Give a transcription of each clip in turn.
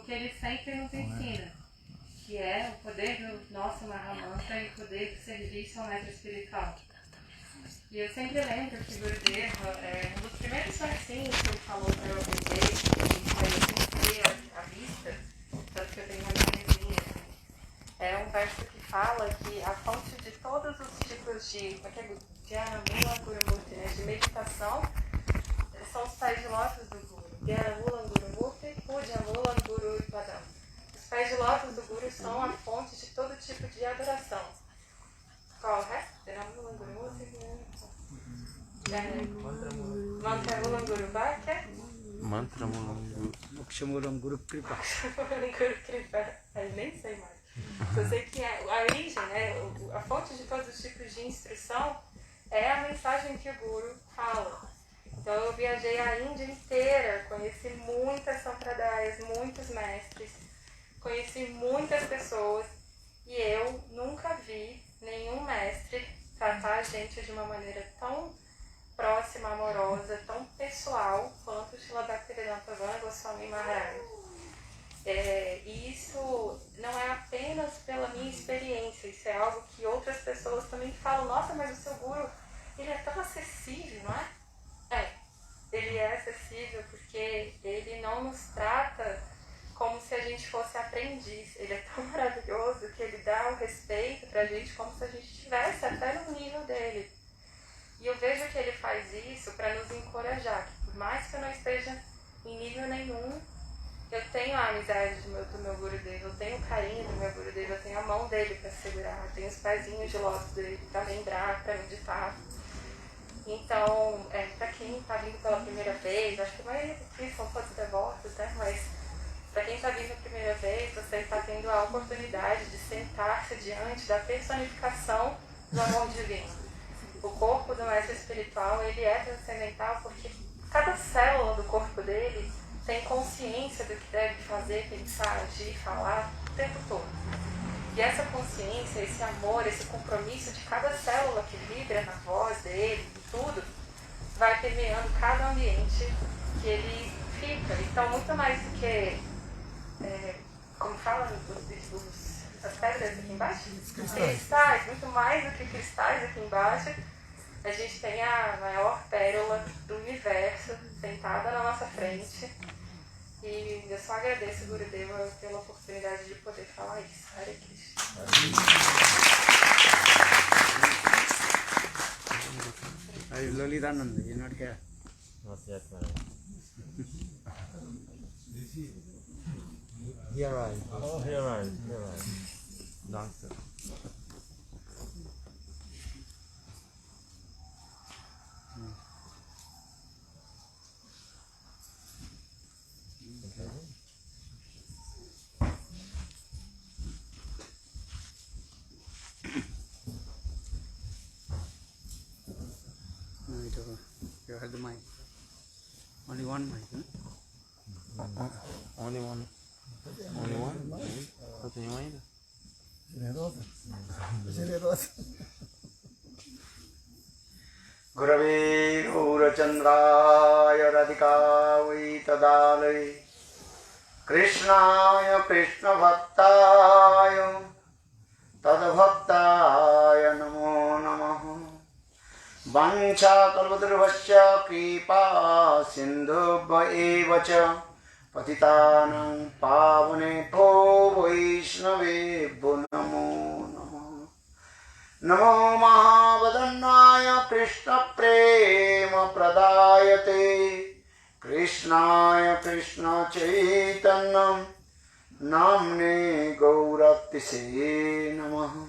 que ele sempre nos ensina, que é o poder do nosso Mahamantra e o poder do serviço ao mestre espiritual. E eu sempre lembro que Gurudeva, um dos primeiros versinhos que ele falou para eu aprender, e aí eu sempre li à vista, tanto que eu tenho uma linhazinha, é um verso que fala que a fonte de todos os tipos de Dhyana Mula Guru Murti, né, de meditação, são os pés de lótus do Guru. Dhyana Mula Guru Murti, Puja Mula Guru Padam. Os pés de lótus do Guru são a fonte de todo tipo de adoração. Qual é? Dhyana Mula Guru Murti, Mantra Mula Guru Bhakya, Mantra Mula Guru Moksha Mulam Guru Kripa. Guru Kripa, eu nem sei mais. Eu sei que a origem, né, a fonte de todos os tipos de instrução é a mensagem que o Guru fala. Então eu viajei a Índia inteira, conheci muitas sampradayas, muitos mestres, conheci muitas pessoas e eu nunca vi nenhum mestre tratar a gente de uma maneira tão próxima, amorosa, tão pessoal quanto o Srila Bhaktivedanta Goswami Maharaj. E isso não é apenas pela minha experiência, isso é algo que outras pessoas também falam, nossa, mas o seu Guru, ele é tão acessível, não é? Ele é acessível porque ele não nos trata como se a gente fosse aprendiz. Ele é tão maravilhoso que ele dá o respeito pra gente como se a gente estivesse até no nível dele. E eu vejo que ele faz isso para nos encorajar, que por mais que eu não esteja em nível nenhum, eu tenho a amizade do meu Gurudeva, eu tenho o carinho do meu Gurudeva, eu tenho a mão dele para segurar, eu tenho os pezinhos de lótus dele para lembrar, para meditar. Então, para quem está vindo pela primeira vez, acho que a maioria aqui são todos devotos, né? Mas para quem está vindo a primeira vez, você está tendo a oportunidade de sentar-se diante da personificação do amor divino. O corpo do mestre espiritual, ele é transcendental porque cada célula do corpo dele tem consciência do que deve fazer, pensar, agir, falar o tempo todo. E essa consciência, esse amor, esse compromisso de cada célula que vibra na voz dele, tudo, vai permeando cada ambiente que ele fica. Então, muito mais do que, como fala, as pedras aqui embaixo? Cristais, muito mais do que cristais aqui embaixo, a gente tem a maior pérola do universo sentada na nossa frente. E eu só agradeço, Gurudeva, pela oportunidade de poder falar isso. Hare Krishna. Are you Lalitananda? You're not here. Not yet, madam. Here I am. Oh, here I am. Doctor. You have the mic. Only one mic, huh? Only one. Only one? Só tem um ainda? Gurave Gaurachandraya Radhikavai Tadalai Krishnaya Krishna Bhaktaya Tadbhaktaya Namo Namaha Vancha kalpatarvasya kripa sindhubhya eva cha patitanang pavunebhyo vaishnavebhyo namo namaha Namo Mahavadannaya Krishna Prema Pradayate Krishnaya Krishna Chaitanyam Namne Gauratise Namaha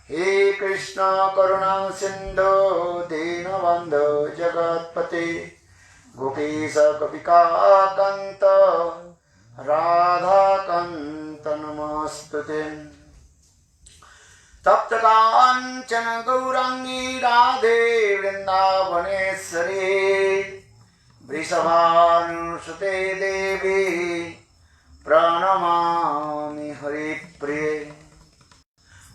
He Krishna Karuna Sindhu Dinabandhu Jagatpate Gopisa Gopika Kanta Radha Kanta Namastute Tapta Kanchana Gaurangi Radhe Vrindavaneshwari Vrishabhanusute Devi Pranamami Hari Priye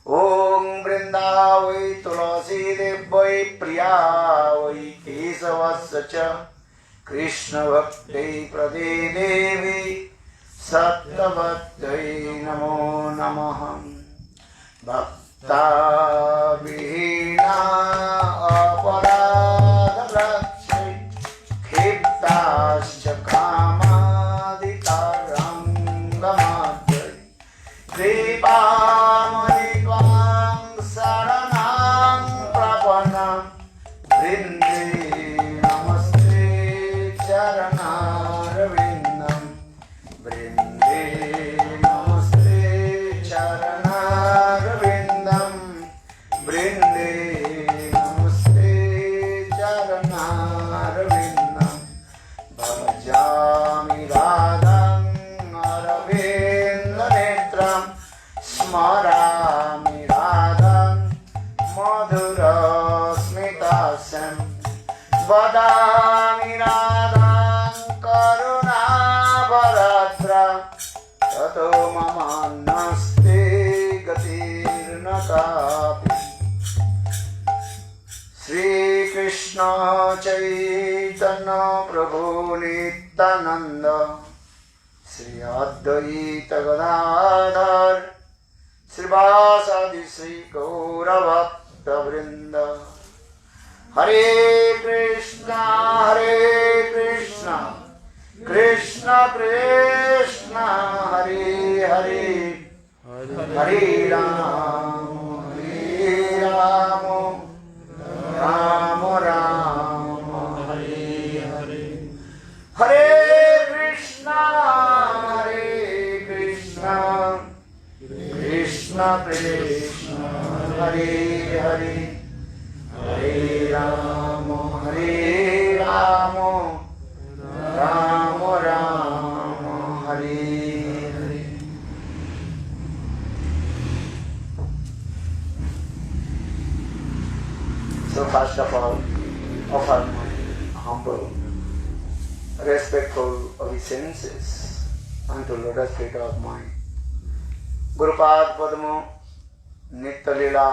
Om Vrindavai Tulasi Devai Priyavai Kesavasya Krishna Bhakti Prade Devi सत्यवत्यै नमो नमः भक्ता विहीना अपराधलक्ष्ये क्षिप्ताश्च कामादितरङ्गमात्रै कृपामणित्वां शरणं प्रपन्नं वृन्दे नमस्ते चरणारविन्दं वृन्दे नमस्ते चरणारविन्दं वृन्दे नमस्ते चरणारविन्दं भजामि राधां अरविन्दनेत्रं स्मरामि राधां मधुरस्मितास्यं वदामि राधां करुणावरद्रां ततो ममान्नस्ते गतिर्न कापि श्रीकृष्ण चैतन्य प्रभु नित्यानंद श्री अद्वैत गदाधर श्रीवासादि श्री गौरभक्तवृंद हरे Krishna Krishna Krishna Hare Hare Hare Ram Ram Ram Hare Hare Hare Krishna Krishna Krishna Hare Hare Hare Ram Ram Ram Hare Hare. So first of all, offer my humble, respectful obeisances unto lotus feet of my Gurupad Padmo Nitya Lila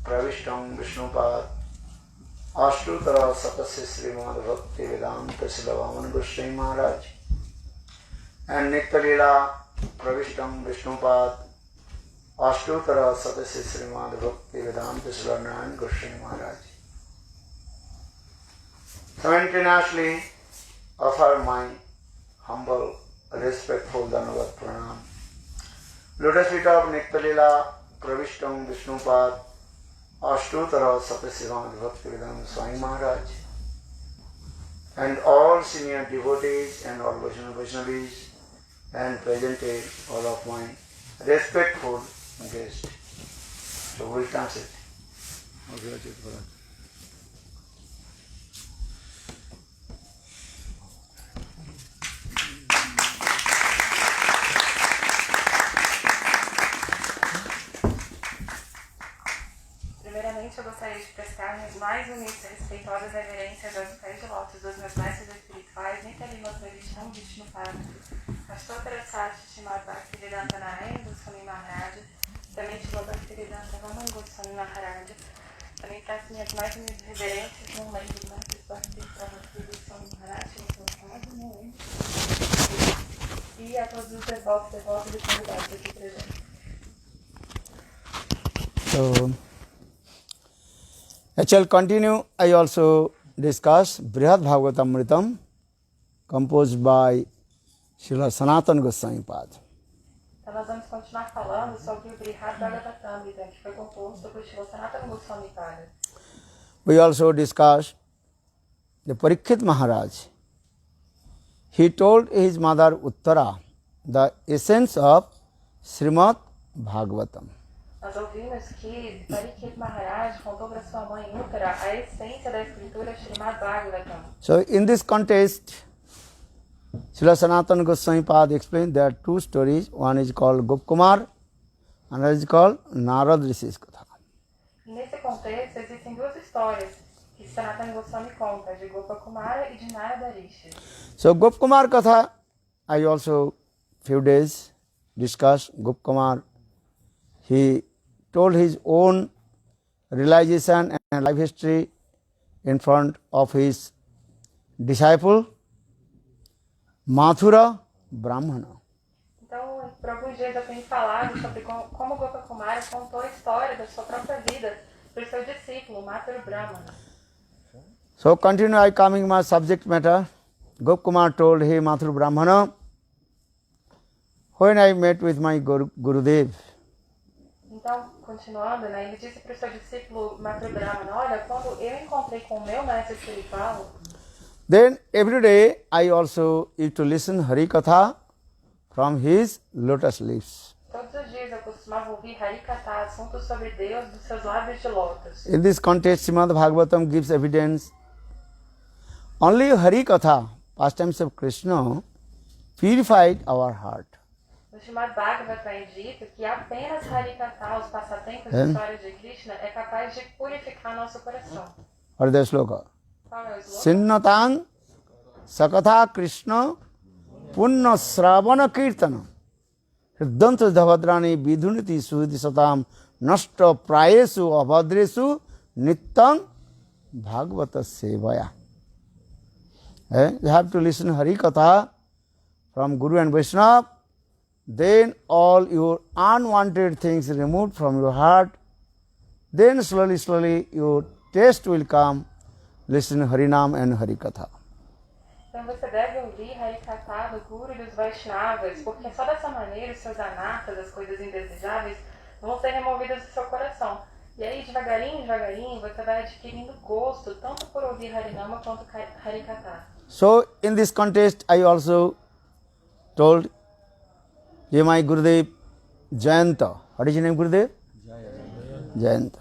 Pravishtam Vishnupad Ashtutara Satasya Srimad Bhakti Vedanta Silavaman Goswami Maharaj and Nitya Lila Pravishtam Vishnupad Ashtutara Satasya Srimad Bhakti Vedanta Silavaman Goswami Maharaj. Simultaneously offer my humble, respectful Dhanavad Pranam. Lotus feet of Nitya Lila Pravishtam Vishnupad Ashtutara Satasya Bhakti Vedanta Swami Maharaj and all senior devotees and all Vaishnavis and presented all of my respectful guests. So we'll translate. Primeiramente, eu gostaria de prestar minhas mais humildes e respeitosas reverências aos pés de lótus dos meus mestres espirituais, Nitya Lila Pravishtam Vishnupad Ashtutara Srimad Bhaktivedanta Narayana Goswami Maharaj, também Shri Bhaktivedanta Raman Goswami Maharaj. Também peço minhas mais humildes reverências, não lembro dos mestres Bhaktivedanta Goswami Maharaj, não lembro. E a todos os devotos e convidados aqui presentes. So, I shall continue. I also discuss Brihad Bhagavatamritam composed by Srila Sanatana Goswami Pad. Então nós vamos continuar falando sobre o Brihad Bhagavatamrita, que foi composto por Srila Sanatana Goswami Pad. We also discussed the Parikshit Maharaj. He told his mother Uttara the essence of Srimad Bhagavatam. Nós ouvimos que Parikshit Maharaj contou para sua mãe Uttara a essência da escritura Srimad Bhagavatam. So in this context, Srila Sanatana Goswami Pad explained there are two stories. One is called Gopkumar, another is called Narad Rishi's Katha. Nesse contexto, existem duas histórias que Sanatana Goswami conta, de Gopakumara e de Narada Rishi. So Gopkumar Katha, I also few days discussed Gopkumar. He told his own realization and life history in front of his disciple Mathura Brahmana. Então, por alguns dias eu tenho falado sobre como Gopakumara contou a história da sua própria vida para o seu discípulo, Mathura Brahmana. So continue I coming my subject matter. Gopkumar told, hey Mathura Brahmana, when I met with my Gurudev, Então, continuando, né, ele disse para o seu discípulo Mathura Brahmana, olha, quando eu encontrei com o meu mestre espiritual, then every day I also used to listen Hari Katha from his lotus lips. todos os dias eu costumava ouvir Harikatha, assuntos sobre Deus, dos seus lábios de lótus. In this context, Srimad Bhagavatam gives evidence. Only Hari Katha, pastimes of Krishna, purified our heart. No Srimad Bhagavatam é dito que apenas Harikatha, os passatempos de história de Krishna, é capaz de purificar nosso coração. What is the sloka? Qual é o slogan? Sinnatang sakatha Krishna punna sravana kirtana hridanta dhavadrani vidhuniti suhiti satam nashta prayesu abhadresu nityam bhagavata sevaya. You have to listen Hari Katha from Guru and Vaishnava, then all your unwanted things removed from your heart, then slowly your taste will come. Listen Harinam and Hari Katha. Então você deve ouvir Harikatha do Guru e dos Vaishnavas, porque só dessa maneira os seus anartas, as coisas indesejáveis, vão ser removidas do seu coração. E aí, devagarinho, você vai adquirindo gosto, tanto por ouvir Harinama quanto Harikatha. So, in this context, I also told my Gurudev Jayanta. What is your name, Gurudev? Jayanta.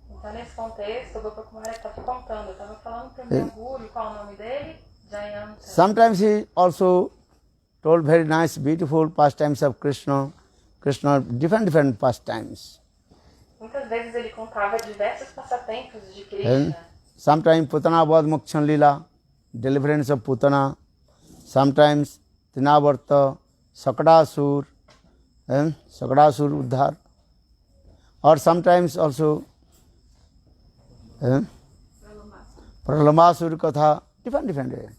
Então, nesse contexto, o Gopakumara está contando. Eu estava falando para o meu Guru, qual é o nome dele? Jayanta. Sometimes he also told very nice, beautiful pastimes of Krishna, different pastimes. Muitas vezes ele contava diversos passatempos de And Krishna. sometimes Putana Vad Mokshan Lila, deliverance of Putana. Sometimes Tinavarta, Sakadasur, and Sakadasur Uddhar. Or sometimes also Pralamasur Katha, different way.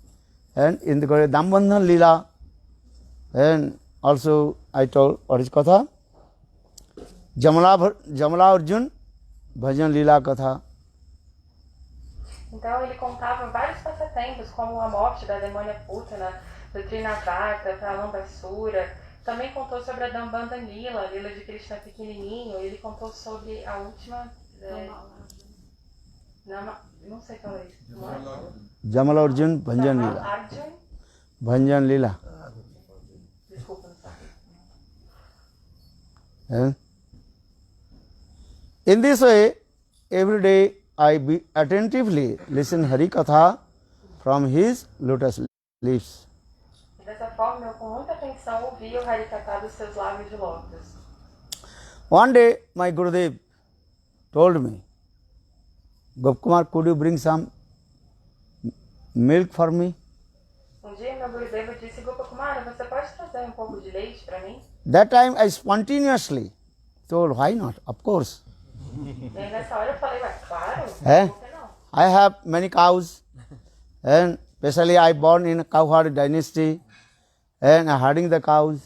And in the Dambandhan Lila, and also I told what is Katha? Jamala Arjun, Bhajan Lila Katha. Então ele contava vários passatempos, como a morte da demônia Putana, do Trinavarta, Pralambasura. Também contou sobre a Dambandhan Lila, a Lila de Krishna pequenininho. Ele contou sobre a última... não sei qual é isso. Jamala Arjun, Bhajan Lila. Arjun? Bhajan Lila. Desculpa, não sabe. In this way, every day I attentively listen Hari Katha from his lotus lips. Dessa forma, eu com muita atenção ouvi o Harikatha dos seus lábios de lótus. One day, my Gurudev told me, Gopkumar, could you bring some milk for me? Dia, meu Gurudeva disse, Gopakumara, você pode trazer pouco de leite para mim? That time I spontaneously told, why not? Of course. E aí, nessa hora eu falei, claro, Eh? por que não? I have many cows, and especially I born in a cow-herd dynasty, and I herding the cows.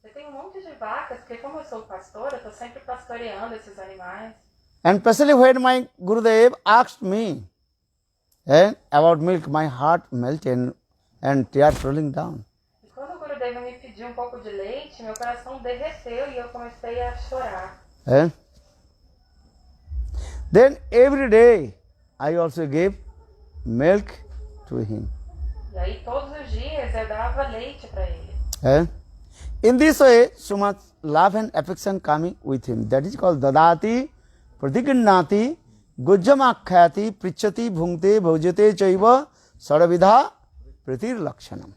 Eu tenho monte de vacas, porque como eu sou pastora, eu estou sempre pastoreando esses animais. And especially when my Gurudev asked me about milk, my heart melted and tears rolling down. E quando o Gurudeva me pediu pouco de leite, meu coração derreteu e eu comecei a chorar. Then every day I also gave milk to him. E aí todos os dias eu dava leite para ele. In this way, so much love and affection coming with him. That is called Dadati, Pratiginnati, Gujjamakhyati, Prichati, Bhungte, Bhojate, Chaiva, Saravidha, Pratir Lakshanam.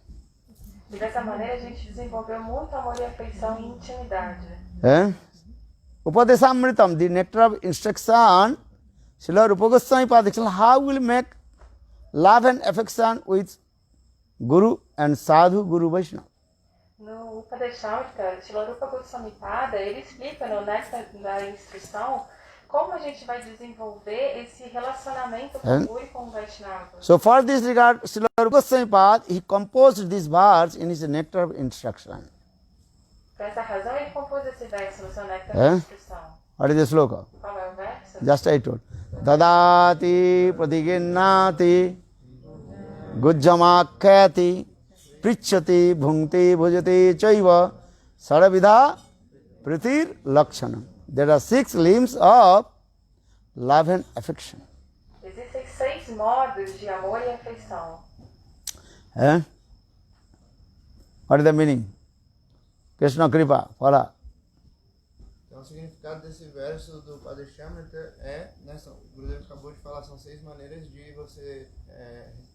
E dessa maneira a gente desenvolveu muito amor e afeição e intimidade. Upadesamritam, the nectar of instruction, Srila Rupa Goswami Padakshila, how will make love and affection with Guru and Sadhu, Guru Vaishnava? No Upadeshamrita, Srila Rupa Goswami Pada, ele explica no Néctar da Instrução como a gente vai desenvolver esse relacionamento com o Guru e com o Vaishnava. So for this regard, Srila Rupa Goswami Pada, he composed this verse in his nectar of instruction. Por essa razão ele compôs esse verso no seu Néctar É? da Instrução. What is the sloka? Qual é o verso? Just I told. Dadati pratiginnati gujjamakkayati prichati bhunkti bhujati chaiva saravidha pritir lakshanam. There are 6 limbs of love and affection. Existem 6 modos de amor e afeição. Eh? What is the meaning? Krishna Kripa, fala. Então, o significado desse verso do Padre Shamrita é, o Gurudev acabou de falar, são 6 maneiras de você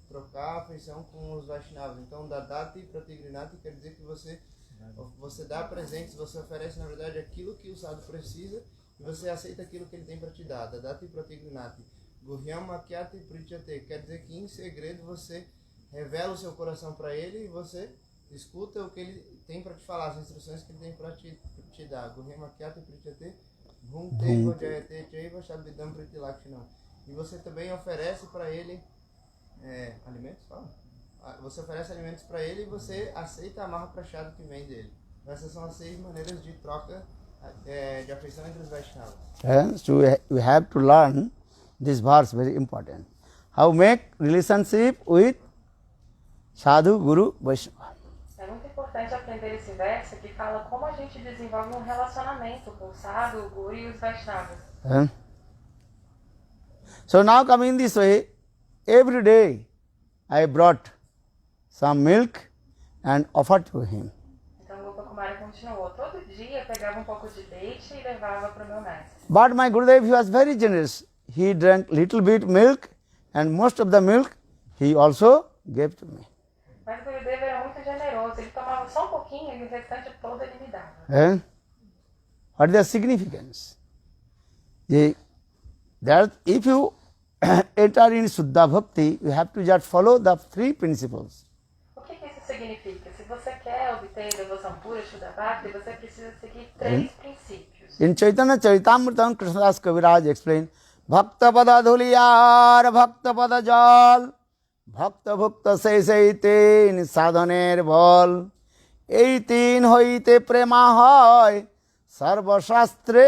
trocar a afeição com os Vaishnavas. Então, Dadati Pratigrinati quer dizer que você dá presentes, você oferece, na verdade, aquilo que o sadhu precisa e você aceita aquilo que ele tem para te dar. Dadati Pratigrinati. Guhyam Makyati Prichate quer dizer que em segredo você revela o seu coração para ele e você escuta o que ele tem para te falar, as instruções que ele tem para te dar. Guhyam Makyati Prichate Bhunte Vajayate Chaiva Shabdidam Pritilakshanam. E você também oferece para ele alimentos, fala? Você oferece alimentos para ele e você aceita a marra prachada que vem dele. Essas são as 6 maneiras de troca de afeição entre os Vaishnavas. So we have to learn this verse, very important. How make relationship with Sadhu, Guru, Vaishnava. É muito importante aprender esse verso que fala como a gente desenvolve um relacionamento com o Sadhu, o Guru e os Vaishnavas. So now coming this way, every day I brought some milk and offered to him. Então o Gopakumara continuou. Todo dia eu pegava um pouco de leite e levava para o meu mestre. But my Gurudev, he was very generous. He drank little bit milk and most of the milk he also gave to me. Mas o Gurudev era muito generoso. Ele tomava só um pouquinho e o restante todo ele me dava. What is the significance? That if you enter in Suddha Bhakti, you have to just follow the 3 principles. O que isso significa? Se você quer obter devoção pura, Shuddha Bhakti, você precisa seguir 3 princípios. In Chaitanya Charitamrita, Krishnadas Kaviraj explained, Bhakta pada dhuliyar, Bhakta pada jal, Bhakta bhukta seite sadhaner bol, এই 3 হইতে প্রেমা হয়, সর্বশাস্ত্রে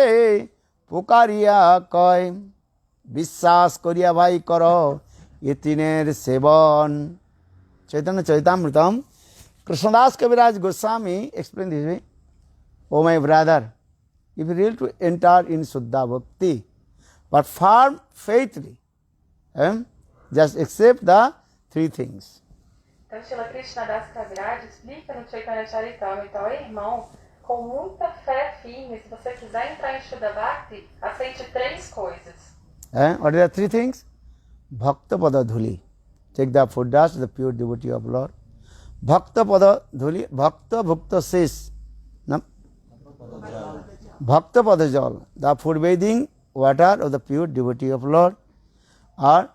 পুকারিয়া কয়, বিশ্বাস করিয়া ভাই কর, এ 3 সেবন. Chaitanya Charitamritam, Krishnadas Kaviraj Goswami explained this way, oh my brother, if you really to enter in Suddha Bhakti, but firm faithfully, just accept the 3 things. Então, Srila Krishnadas Kaviraj explica no Chaitanya Charitamrita, então, irmão, com muita fé firme, se você quiser entrar em Shuddha Bhakti, aceite 3 coisas. What are the 3 things? Bhakta pada dhuli. Take the food dust, the pure devotee of Lord. Bhakta pada dhuli, Bhakta bhukta sesh. Bhakta pada jal, the food bathing water of the pure devotee of Lord, or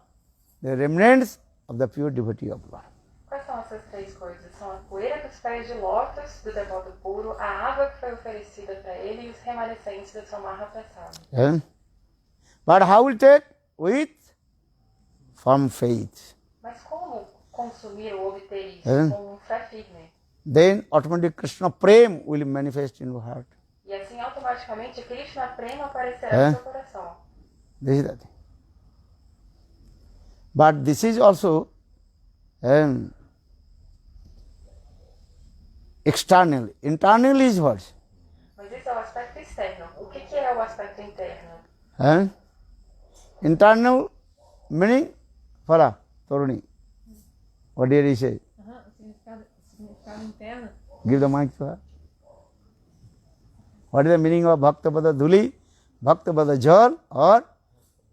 the remnants of the pure devotee of Lord. Quais são essas 3 coisas? São a poeira dos pés de lótus do devoto puro, a água que foi oferecida para ele e os remanescentes da sua marra pressada. But how will take? With firm faith. Mas como consumir ou obter isso? Com fé firme. Then automatically Krishna Prem will manifest in your heart. E assim automaticamente Krishna Prema aparecerá no seu coração. This is the thing. But this is also external. Internal is what? Mas esse é o aspecto externo. O que é o aspecto interno? Internal meaning, Fala, Toruni. What did he say? Significado interno. Give the mic to her. What is the meaning of Bhakta Pada Dhuli, Bhakta Pada Jal, or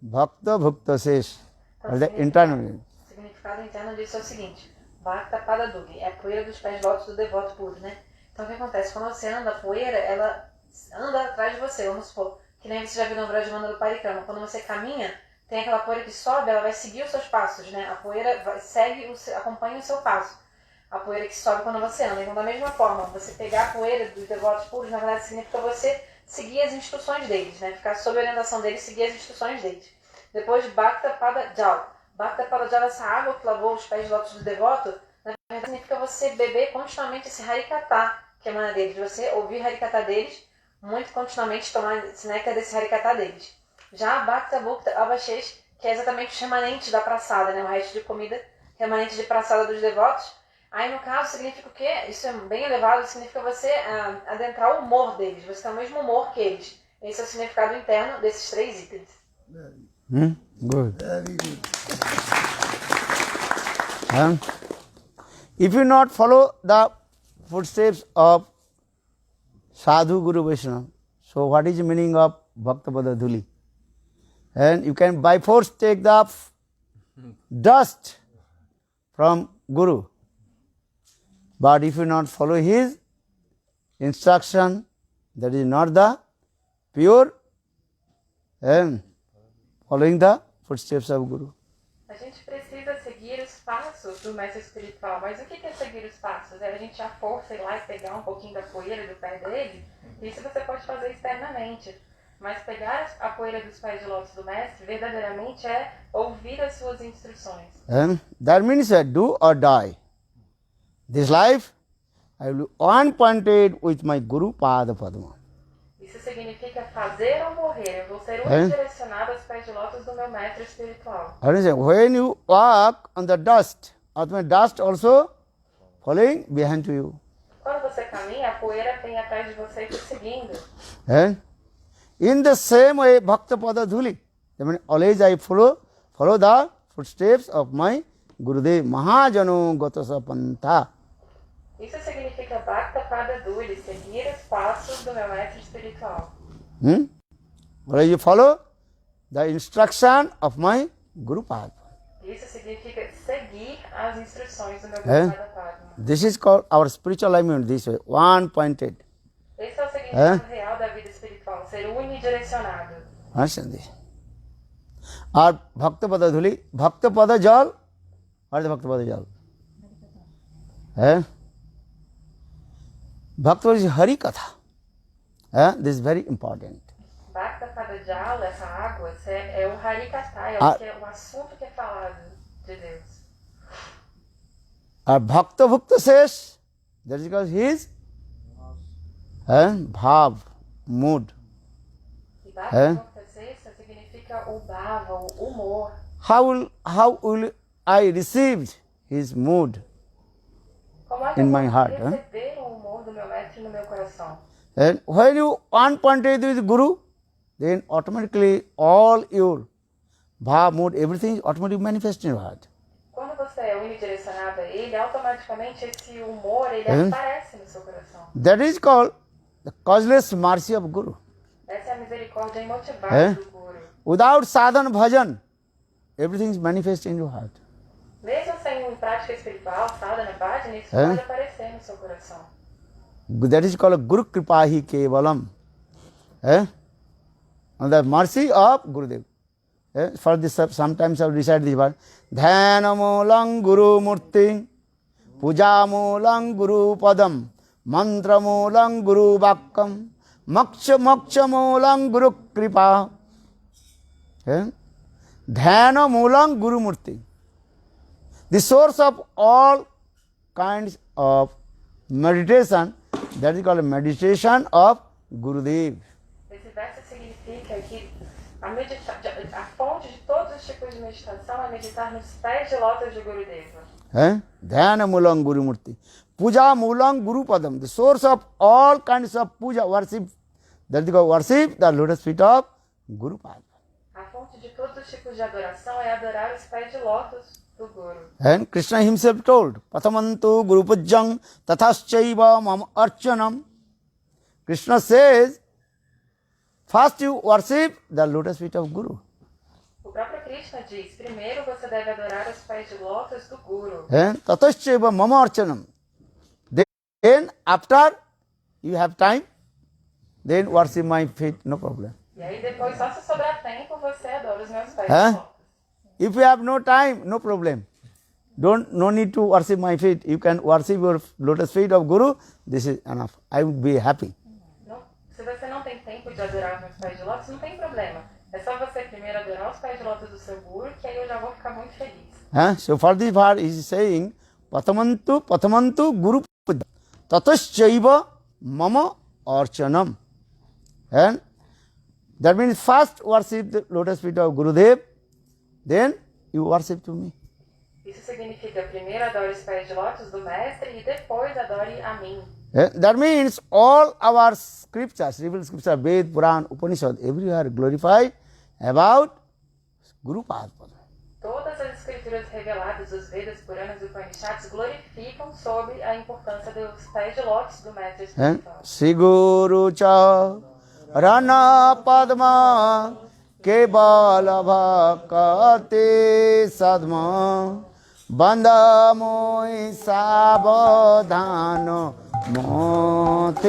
Bhakta Bhukta Sesh? What is the internal meaning? O significado interno disso é o seguinte: Bhakta Pada Dhuli é a poeira dos pés de lótus do devoto puro, né? Então o que acontece? Quando você anda, a poeira, ela anda atrás de você. Vamos supor, que nem você já viu no Vrajamana do Parikrama. Quando você caminha, tem aquela poeira que sobe, ela vai seguir os seus passos, né? A poeira acompanha o seu passo. A poeira que sobe quando você anda. Então, da mesma forma, você pegar a poeira dos devotos puros, na verdade, significa você seguir as instruções deles, né? Ficar sob a orientação deles, seguir as instruções deles. Depois, Bhakta Pada Jal. Bhakta Pada Jal, essa água que lavou os pés de lótus do devoto, na verdade, significa você beber continuamente esse Harikata, que emana deles. Você ouvir o Harikata deles, muito continuamente tomar esse néctar desse Harikata deles. Já a Bhakta Bhukta Abhashesh, que é exatamente os remanentes da praçada, né? O resto de comida, remanentes de praçada dos devotos. Aí, no caso, significa o quê? Isso é bem elevado, significa você adentrar o humor deles, você tem o mesmo humor que eles. Esse é o significado interno desses 3 itens. Good. Very good. If you not follow the footsteps of Sadhu Guru Vaishnava, so what is the meaning of Bhaktapada Dhuli? And you can by force take the dust from Guru. But if you not follow his instruction, that is not the pure and following the footsteps of Guru. A gente precisa seguir os passos do mestre espiritual. Mas o que é seguir os passos? É a gente à força ir lá e pegar um pouquinho da poeira do pé dele? Isso você pode fazer externamente. Mas pegar a poeira dos pés de lótus do mestre verdadeiramente é ouvir as suas instruções. And that means do or die. This life I will be one-pointed with my Guru Pada Padma. Isso significa fazer ou morrer. Eu vou ser unidirecionado aos pés de lótus do meu mestre espiritual. When you walk on the dust, ultimately dust also following behind to you. Quando você caminha, a poeira vem atrás de você e te seguindo. And in the same way, Bhakta Pada Dhuli, I mean, always I follow the footsteps of my Gurudev Mahajano Gatasa Pantha. Isso significa Bhakta Pada Dhuli, seguir os passos do meu mestre espiritual. Always you follow the instruction of my Guru Pada. Isso significa seguir as instruções do meu Guru Pada Padma. This is called our spiritual alignment this way, one-pointed. Esse é o significado real da vida espiritual, ser unidirecionado. Understand this? Or Bhakta Pada Dhuli, Bhakta Pada Jal, what is the Bhakta Pada Jal? Bhakta Pada is Hari Katha. This is very important. Bhakta Pada Jal, essa água, é o Harikatha, é o assunto que é falado de Deus. Or Bhakta Bhukta says, that is because his bhav, mood. E Bhakta Bhukta significa o bhava, o humor. How will I receive his mood Como é que in eu my vou heart? receber o humor do meu mestre no meu coração? And when you one-pointed with Guru, then automatically all your bhav, mood, everything is automatically manifest in your heart. Quando você é unidirecionado a ele, automaticamente esse humor ele aparece no seu coração. That is called the causeless mercy of Guru. Essa é a misericórdia imotivada do Guru. Without sadhana bhajan, everything is manifest in your heart. Mesmo sem prática espiritual, sadhana, bhajana, isso pode aparecer no seu coração. That is called Guru Kripahi Kevalam. And the mercy of Gurudev. For this, sometimes I will recite this word. Dhanamulang Guru Murti, Pujamulang Guru Padam, Mantramulang Guru Vakkam, Mokshamulang Guru Kripa. Dhanamulang Guru Murti. The source of all kinds of meditation, that is called meditation of Gurudev. Esse verso significa que a fonte de todos os tipos de meditação é meditar nos pés de lótus de Gurudeva. Dhyana Mulang Guru Murti. Puja Mulang Guru Padam. The source of all kinds of puja, worship, that is called worship, the lotus feet of Guru Pada. A fonte de todos os tipos de adoração é adorar os pés de lótus do Guru. And Krishna himself told, Pathamantu Guru Pujjang Tathaschaiva Mam Archanam. Krishna says, first you worship the lotus feet of Guru. O próprio Krishna diz, primeiro você deve adorar os pés de lótus do Guru. And Tathaschaiva Mam Archanam. Then after you have time, then worship my feet, no problem. E aí depois, só se sobrar tempo, você adora os meus pés de lótus. If you have no time, no problem. No need to worship my feet. You can worship your lotus feet of Guru. This is enough. I would be happy. Se você não tem tempo de adorar os meus pés de lótus, não tem problema. É só você primeiro adorar os pés de lótus do seu Guru, que aí eu já vou ficar muito feliz. So for this part, he is saying, Pathamantu Guru Tataschaiva mama archanam. And that means first worship the lotus feet of Gurudev, then you worship to me. Isso significa primeiro adore os pés de lótus do mestre e depois adore a mim. That means all our scriptures, revealed scriptures, Ved, Puran, Upanishad, everywhere glorify about Guru Padma. Todas as escrituras reveladas, os Vedas, Puranas e Upanishads, glorificam sobre a importância dos pés de lótus do mestre espiritual. Sri Guru Cha Rana Padma Kevala Bhakate Sadma Banda Moi Sabadhana Mote